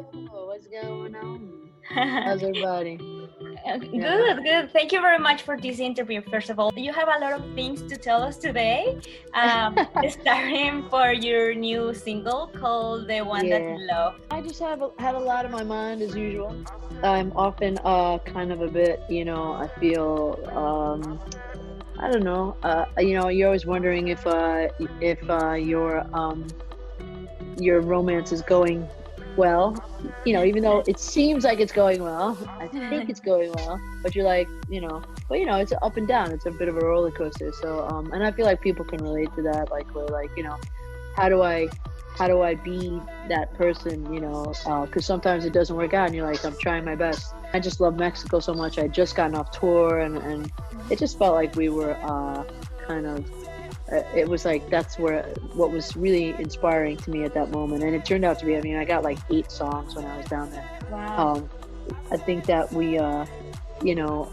Oh, what's going on? How's everybody? Yeah. Good, good. Thank you very much for this interview. First of all, you have a lot of things to tell us today. Starting for your new single called "The One That Yeah. You Love." I just have a lot on my mind as usual. I'm often kind of a bit, I feel I don't know. You're always wondering if your romance is going well. Even though it seems like it's going well, I think it's going well, but you're like, but it's up and down. It's a bit of a roller coaster. So, and I feel like people can relate to that. Like, we're like, how do I, how do I be that person? Because sometimes it doesn't work out, and you're like, I'm trying my best. I just love Mexico so much. I just gotten off tour, and it just felt like we were kind of it was like that's where what was really inspiring to me at that moment, and it turned out to be, I mean, I got like 8 songs when I was down there. Wow. I think that you know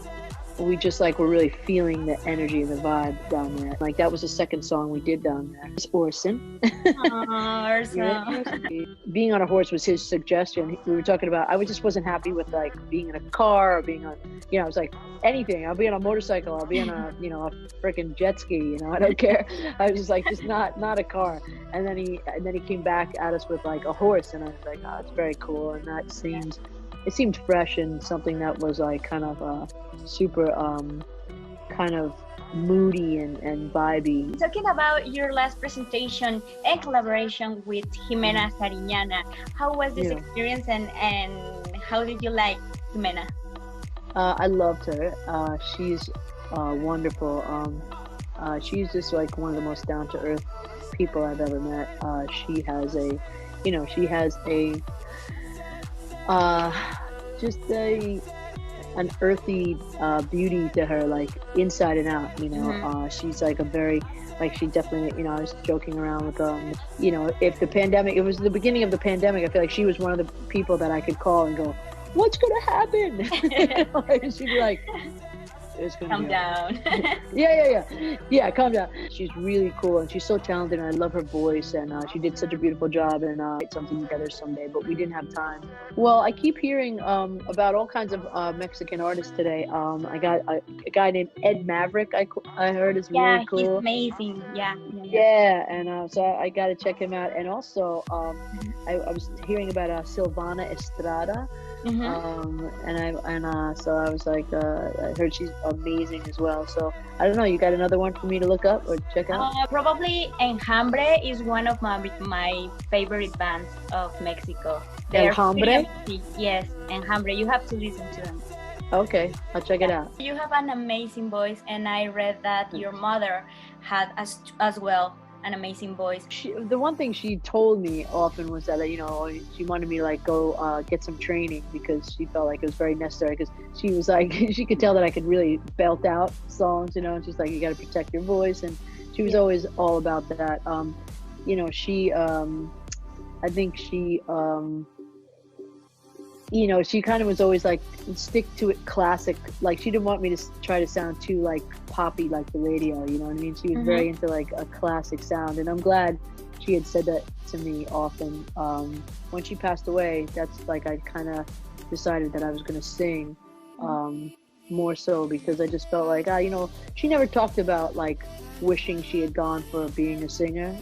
we just like were really feeling the energy and the vibe down there. Like, that was the second song we did down there. It's Orson. Awesome. Being on a horse was his suggestion. We were talking about, just wasn't happy with like being in a car or being on, I was like, anything. I'll be on a motorcycle. I'll be on a, a freaking jet ski. I don't care. I was just like, just not a car. And then he came back at us with like a horse, and I was like, oh, it's very cool. And it seemed fresh and something that was like kind of super kind of moody and vibey. Talking about your last presentation and collaboration with Jimena Sariñana, how was this experience, and how did you like Jimena? I loved her. She's wonderful. She's just like one of the most down to earth people I've ever met. She has just an earthy beauty to her, like inside and out. She's like a very, like, she definitely, I was joking around with if it was the beginning of the pandemic, I feel like she was one of the people that I could call and go, what's gonna happen? She'd be like, it's gonna calm down. Yeah, calm down. She's really cool, and she's so talented, and I love her voice, and she did such a beautiful job, and write something together someday, but we didn't have time. Well, I keep hearing about all kinds of Mexican artists today. I got a guy named Ed Maverick, I heard is really cool. He's amazing. Yeah, and so I got to check him out. And also, I was hearing about Silvana Estrada. So I was like, I heard she's amazing as well. So I don't know, you got another one for me to look up or check out? Probably Enjambre is one of my favorite bands of Mexico. Enjambre? Yes, Enjambre. You have to listen to them. Okay, I'll check it out. You have an amazing voice, and I read that your mother had as well an amazing voice. The one thing she told me often was that she wanted me to like go get some training, because she felt like it was very necessary, because she was like she could tell that I could really belt out songs, and she's like, you got to protect your voice, and she was always all about that. She I think she she kind of was always like, stick to it classic. Like, she didn't want me to try to sound too like poppy like the radio, you know what I mean? She was very into like a classic sound, and I'm glad she had said that to me often. When she passed away, that's like, I kind of decided that I was going to sing more so, because I just felt like, she never talked about like wishing she had gone for being a singer.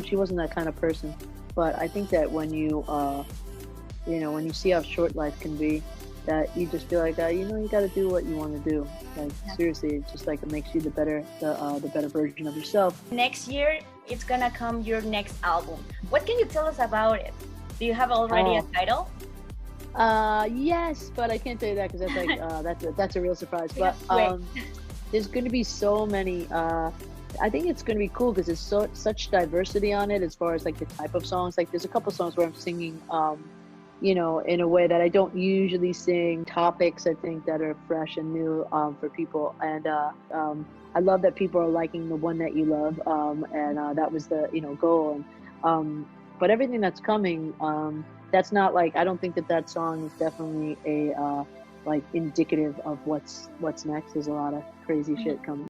She wasn't that kind of person. But I think that when you when you see how short life can be, that you just feel like, you got to do what you want to do. Like, seriously, it's just like, it makes you the better version of yourself. Next year, it's gonna come your next album. What can you tell us about it? Do you have already a title? Yes, but I can't tell you that, because that's like that's a real surprise. But there's going to be so many. I think it's going to be cool, because there's such diversity on it as far as like the type of songs. Like, there's a couple songs where I'm singing in a way that I don't usually sing, topics I think that are fresh and new for people. And I love that people are liking The One That You Love, and that was the goal. And but everything that's coming, that's not like, I don't think that song is definitely a like indicative of what's next. There's a lot of crazy shit coming.